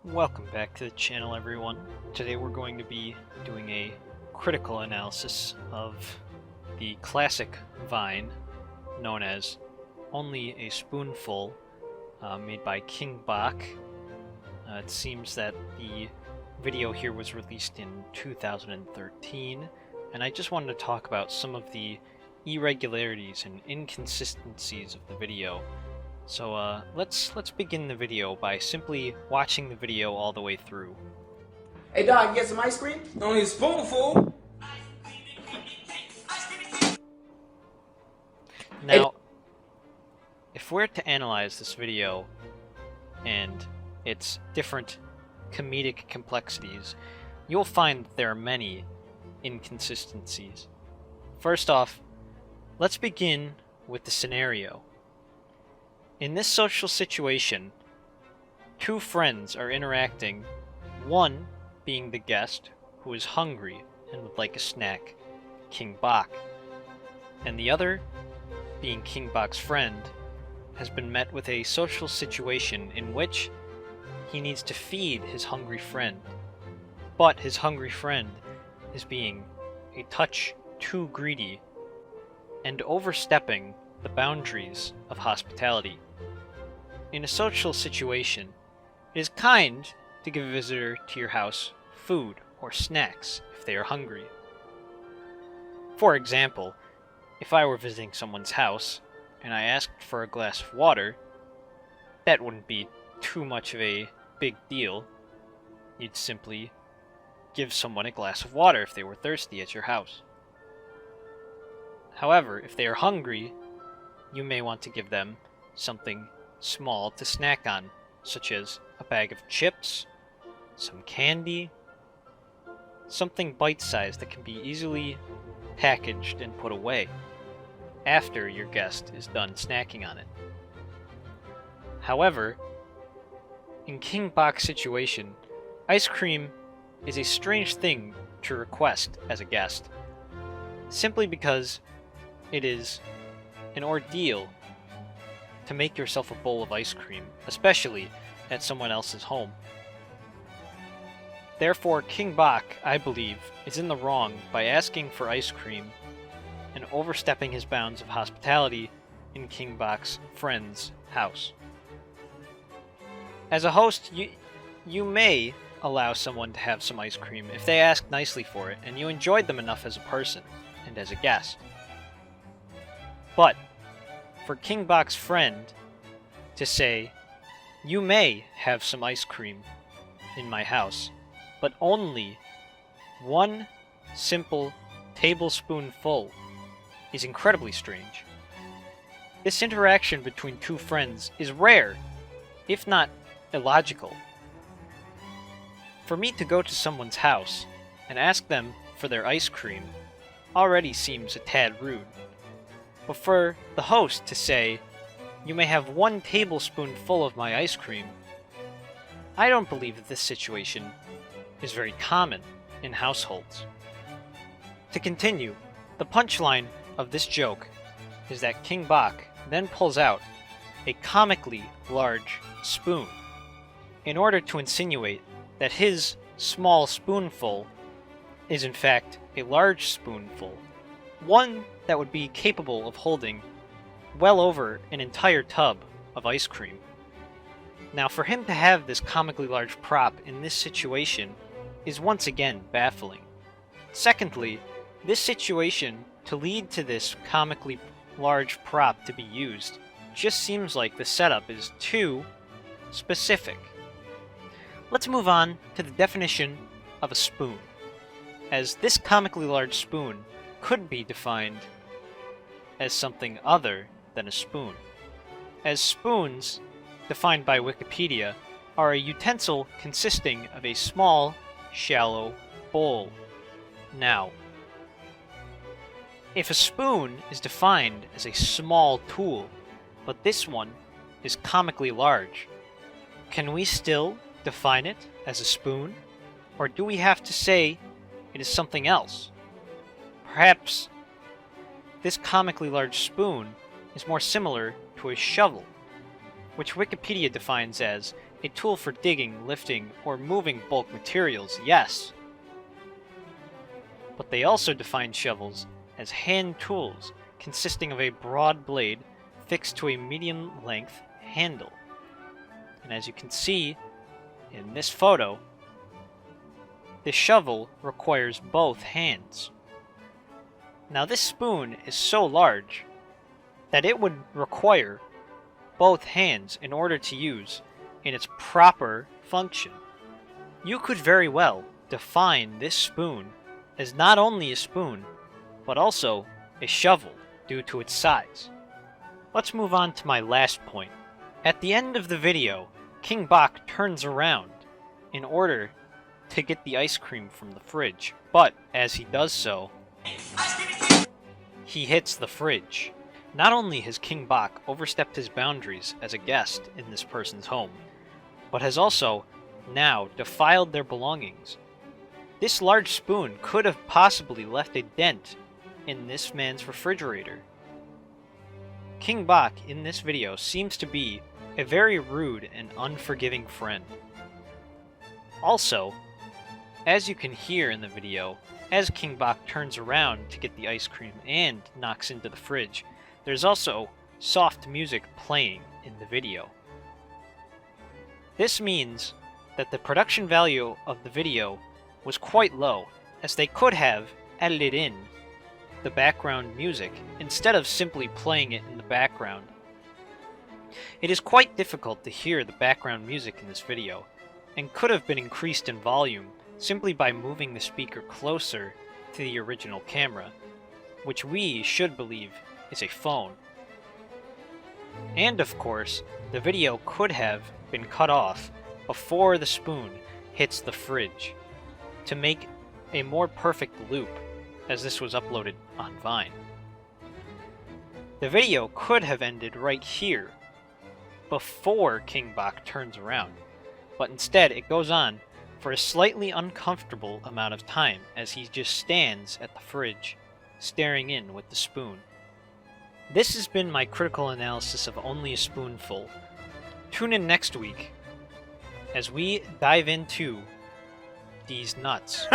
Welcome back to the channel, everyone. Today we're going to be doing a critical analysis of the classic Vine known as Only a Spoonful, made by King Bach. It seems that the video here was released in 2013, and I just wanted to talk about some of the irregularities and inconsistencies of the video. So let's begin the video by simply watching the video all the way through. Hey dog, you get some ice cream? Only a spoonful. Now, if we're to analyze this video and its different comedic complexities, you'll find that there are many inconsistencies. First off, let's begin with the scenario. In this social situation, two friends are interacting, one being the guest, who is hungry and would like a snack, King Bach, and the other, being King Bach's friend, has been met with a social situation in which he needs to feed his hungry friend, but his hungry friend is being a touch too greedy and overstepping the boundaries of hospitality. In a social situation, it is kind to give a visitor to your house food or snacks if they are hungry. For example, if I were visiting someone's house and I asked for a glass of water, that wouldn't be too much of a big deal. You'd simply give someone a glass of water if they were thirsty at your house. However, if they are hungry, you may want to give them something small to snack on, such as a bag of chips, some candy, something bite-sized that can be easily packaged and put away after your guest is done snacking on it. However, in King Bach's situation, ice cream is a strange thing to request as a guest, simply because it is an ordeal to make yourself a bowl of ice cream, especially at someone else's home. Therefore, King Bach, I believe, is in the wrong by asking for ice cream and overstepping his bounds of hospitality in King Bach's friend's house. As a host, you may allow someone to have some ice cream if they ask nicely for it and you enjoyed them enough as a person and as a guest. But for King Bach's friend to say, "You may have some ice cream in my house, but only one simple tablespoonful," is incredibly strange. This interaction between two friends is rare, if not illogical. For me to go to someone's house and ask them for their ice cream already seems a tad rude. But for the host to say, "You may have one tablespoonful of my ice cream," I don't believe that this situation is very common in households. To continue, the punchline of this joke is that King Bach then pulls out a comically large spoon in order to insinuate that his small spoonful is in fact a large spoonful, one that would be capable of holding well over an entire tub of ice cream. Now, for him to have this comically large prop in this situation is once again baffling. Secondly, this situation to lead to this comically large prop to be used just seems like the setup is too specific. Let's move on to the definition of a spoon, as this comically large spoon could be defined as something other than a spoon, as spoons, defined by Wikipedia, are a utensil consisting of a small, shallow bowl. Now, if a spoon is defined as a small tool, but this one is comically large, can we still define it as a spoon, or do we have to say it is something else? Perhaps this comically large spoon is more similar to a shovel, which Wikipedia defines as A tool for digging, lifting, or moving bulk materials, yes. But they also define shovels as hand tools consisting of a broad blade fixed to a medium-length handle. And as you can see in this photo, the shovel requires both hands. Now this spoon is so large that it would require both hands in order to use in its proper function. You could very well define this spoon as not only a spoon, but also a shovel due to its size. Let's move on to my last point. At the end of the video, King Bach turns around in order to get the ice cream from the fridge, but as he does so, he hits the fridge. Not only has King Bach overstepped his boundaries as a guest in this person's home, but has also now defiled their belongings. This large spoon could have possibly left a dent in this man's refrigerator. King Bach in this video seems to be a very rude and unforgiving friend. Also, as you can hear in the video, as King Bach turns around to get the ice cream and knocks into the fridge, there's also soft music playing in the video. This means that the production value of the video was quite low, as they could have edited in the background music instead of simply playing it in the background. It is quite difficult to hear the background music in this video, and could have been increased in volume simply by moving the speaker closer to the original camera, which we should believe is a phone. And of course, the video could have been cut off before the spoon hits the fridge to make a more perfect loop, as this was uploaded on Vine. The video could have ended right here before King Bach turns around, but instead it goes on for a slightly uncomfortable amount of time as he just stands at the fridge, staring in with the spoon. This has been my critical analysis of Only a Spoonful. Tune in next week as we dive into these nuts.